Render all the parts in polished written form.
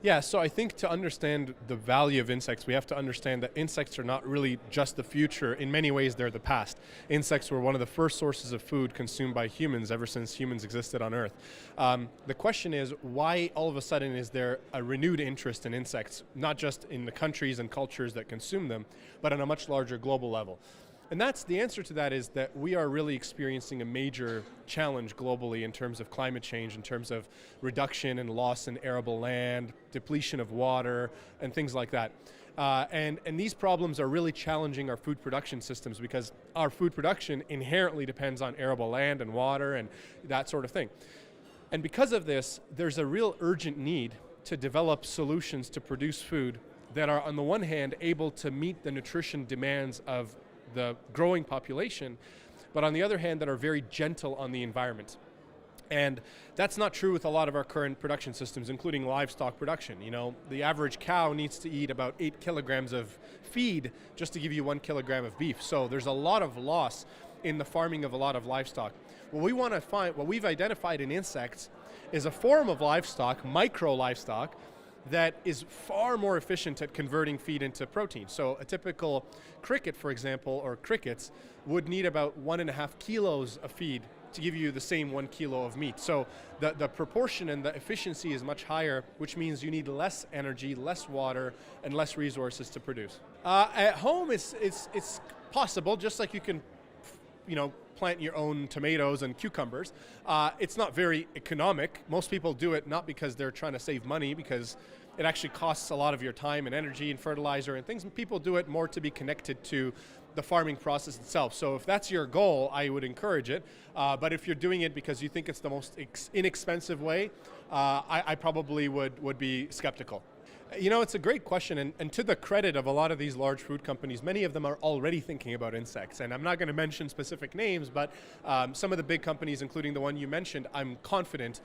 Yeah, so I think to understand the value of insects, we have to understand that insects are not really just the future. In many ways, they're the past. Insects were one of the first sources of food consumed by humans ever since humans existed on Earth. The question is, why all of a sudden is there a renewed interest in insects, not just in the countries and cultures that consume them, but on a much larger global level? And the answer to that is that we are really experiencing a major challenge globally in terms of climate change, in terms of reduction and loss in arable land, depletion of water, and things like that. And these problems are really challenging our food production systems because our food production inherently depends on arable land and water and that sort of thing. And because of this, there's a real urgent need to develop solutions to produce food that are, on the one hand, able to meet the nutrition demands of the growing population, but on the other hand, that are very gentle on the environment. And that's not true with a lot of our current production systems, including livestock production. You know, the average cow needs to eat about 8 kilograms of feed just to give you 1 kilogram of beef. So there's a lot of loss in the farming of a lot of livestock. What we want to find, what we've identified in insects, is a form of livestock, micro livestock, that is far more efficient at converting feed into protein. So a typical cricket, for example, or crickets, would need about 1.5 kilos of feed to give you the same 1 kilo of meat. So the proportion and the efficiency is much higher, which means you need less energy, less water, and less resources to produce. At home, it's possible, just like you can, plant your own tomatoes and cucumbers. It's not very economic. Most people do it not because they're trying to save money, because it actually costs a lot of your time and energy and fertilizer and things. And people do it more to be connected to the farming process itself. So if that's your goal, I would encourage it. But if you're doing it because you think it's the most inexpensive way, I probably would be skeptical. You know, it's a great question, and to the credit of a lot of these large food companies, many of them are already thinking about insects. And I'm not going to mention specific names, but some of the big companies, including the one you mentioned, I'm confident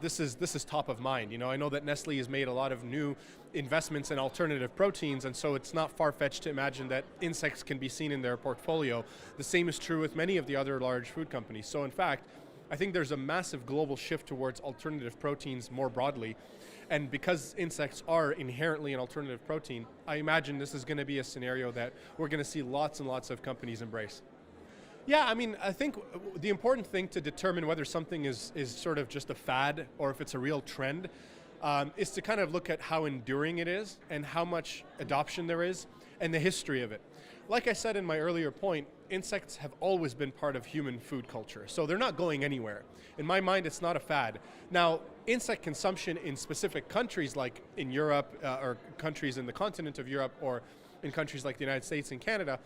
this is top of mind. You know, I know that Nestle has made a lot of new investments in alternative proteins, and so it's not far-fetched to imagine that insects can be seen in their portfolio. The same is true with many of the other large food companies. So in fact, I think there's a massive global shift towards alternative proteins more broadly. And because insects are inherently an alternative protein, I imagine this is going to be a scenario that we're going to see lots and lots of companies embrace. Yeah, I mean, I think the important thing to determine whether something is sort of just a fad or if it's a real trend is to kind of look at how enduring it is and how much adoption there is and the history of it. Like I said in my earlier point, insects have always been part of human food culture, so they're not going anywhere. In my mind, it's not a fad. Now, insect consumption in specific countries like in Europe or countries in the continent of Europe or in countries like the United States and Canada,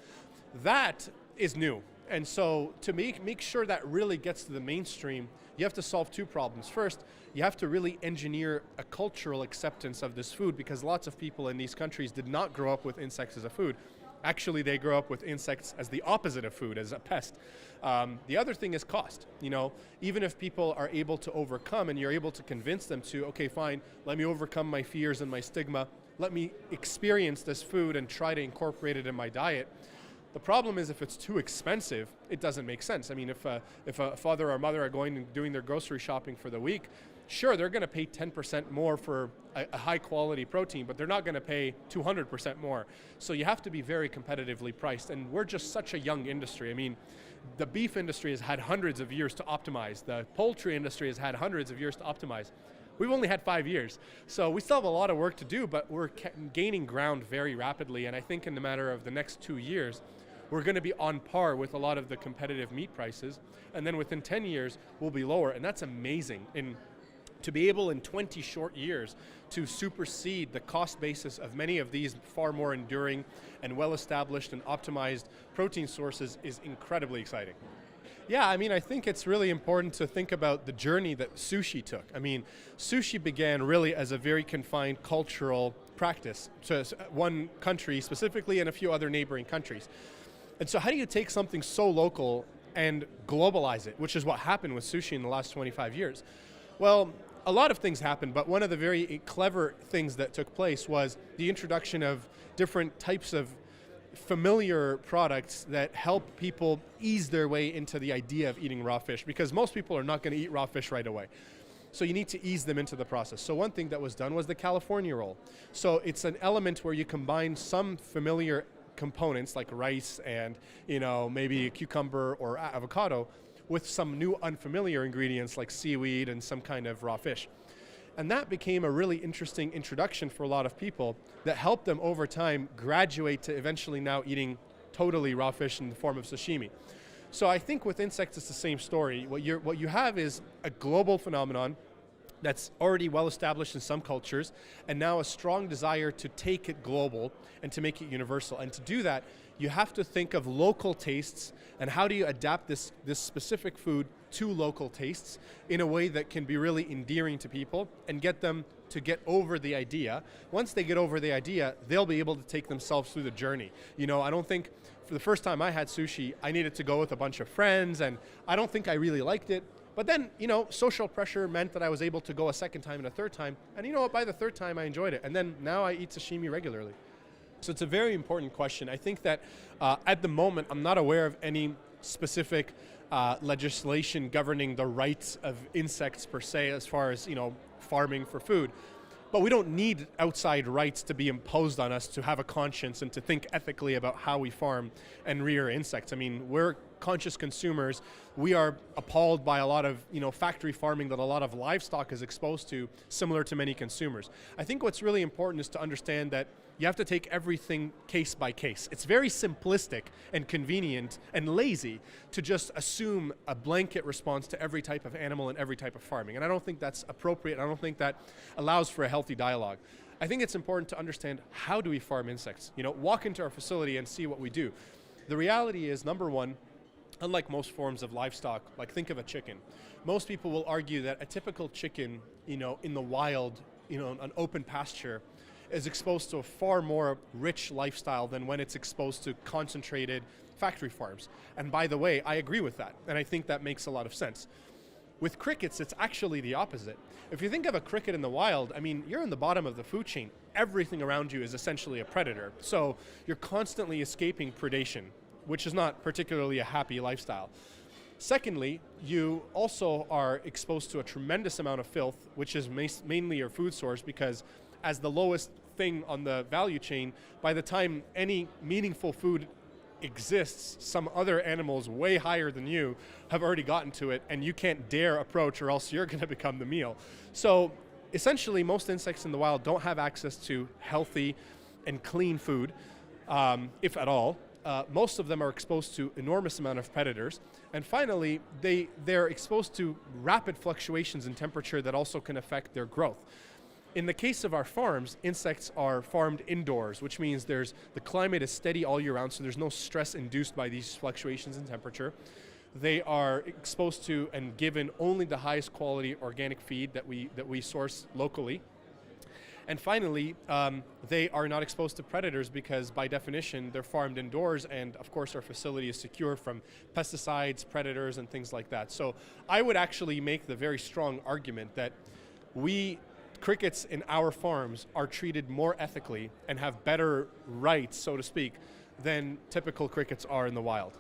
that is new. And so to make sure that really gets to the mainstream, you have to solve two problems. First, you have to really engineer a cultural acceptance of this food because lots of people in these countries did not grow up with insects as a food. Actually, they grow up with insects as the opposite of food, as a pest. The other thing is cost. You know, even if people are able to overcome and you're able to convince them to, okay, fine, let me overcome my fears and my stigma, let me experience this food and try to incorporate it in my diet. The problem is if it's too expensive, it doesn't make sense. I mean, if a father or mother are going and doing their grocery shopping for the week, sure, they're going to pay 10% more for a high-quality protein, but they're not going to pay 200% more. So you have to be very competitively priced, and we're just such a young industry. I mean, the beef industry has had hundreds of years to optimize. The poultry industry has had hundreds of years to optimize. We've only had 5 years. So we still have a lot of work to do, but we're gaining ground very rapidly, and I think in the matter of the next 2 years, we're going to be on par with a lot of the competitive meat prices, and then within 10 years, we'll be lower, and that's amazing. To be able in 20 short years to supersede the cost basis of many of these far more enduring and well-established and optimized protein sources is incredibly exciting. Yeah, I mean, I think it's really important to think about the journey that sushi took. I mean, sushi began really as a very confined cultural practice to one country specifically and a few other neighboring countries. And so how do you take something so local and globalize it, which is what happened with sushi in the last 25 years? Well, a lot of things happened, but one of the very clever things that took place was the introduction of different types of familiar products that help people ease their way into the idea of eating raw fish, because most people are not going to eat raw fish right away. So you need to ease them into the process. So one thing that was done was the California roll. So it's an element where you combine some familiar components like rice and maybe a cucumber or avocado with some new unfamiliar ingredients like seaweed and some kind of raw fish. And that became a really interesting introduction for a lot of people that helped them over time graduate to eventually now eating totally raw fish in the form of sashimi. So I think with insects it's the same story. What you have is a global phenomenon that's already well established in some cultures, and now a strong desire to take it global and to make it universal. And to do that, you have to think of local tastes and how do you adapt this specific food to local tastes in a way that can be really endearing to people and get them to get over the idea. Once they get over the idea, they'll be able to take themselves through the journey. I don't think for the first time I had sushi, I needed to go with a bunch of friends, and I don't think I really liked it. But then, social pressure meant that I was able to go a second time and a third time. And you know what, by the third time I enjoyed it. And then now I eat sashimi regularly. So it's a very important question. I think that at the moment, I'm not aware of any specific legislation governing the rights of insects per se, as far as, farming for food. But we don't need outside rights to be imposed on us to have a conscience and to think ethically about how we farm and rear insects. I mean, we're conscious consumers. We are appalled by a lot of factory farming that a lot of livestock is exposed to, similar to many consumers. I think what's really important is to understand that you have to take everything case by case. It's very simplistic and convenient and lazy to just assume a blanket response to every type of animal and every type of farming. And I don't think that's appropriate. I don't think that allows for a healthy dialogue. I think it's important to understand, how do we farm insects? Walk into our facility and see what we do. The reality is, number one, unlike most forms of livestock, like think of a chicken. Most people will argue that a typical chicken, in the wild, an open pasture, is exposed to a far more rich lifestyle than when it's exposed to concentrated factory farms. And by the way, I agree with that, and I think that makes a lot of sense. With crickets, it's actually the opposite. If you think of a cricket in the wild, you're in the bottom of the food chain. Everything around you is essentially a predator. So you're constantly escaping predation, which is not particularly a happy lifestyle. Secondly, you also are exposed to a tremendous amount of filth, which is mainly your food source, because as the lowest thing on the value chain, by the time any meaningful food exists, some other animals way higher than you have already gotten to it, and you can't dare approach, or else you're going to become the meal. So essentially, most insects in the wild don't have access to healthy and clean food, if at all. Most of them are exposed to enormous amount of predators. And finally, they're exposed to rapid fluctuations in temperature that also can affect their growth. In the case of our farms, insects are farmed indoors, which means the climate is steady all year round, so there's no stress induced by these fluctuations in temperature. They are exposed to and given only the highest quality organic feed that we source locally. And finally, they are not exposed to predators because by definition, they're farmed indoors, and of course our facility is secure from pesticides, predators, and things like that. So I would actually make the very strong argument that crickets in our farms are treated more ethically and have better rights, so to speak, than typical crickets are in the wild.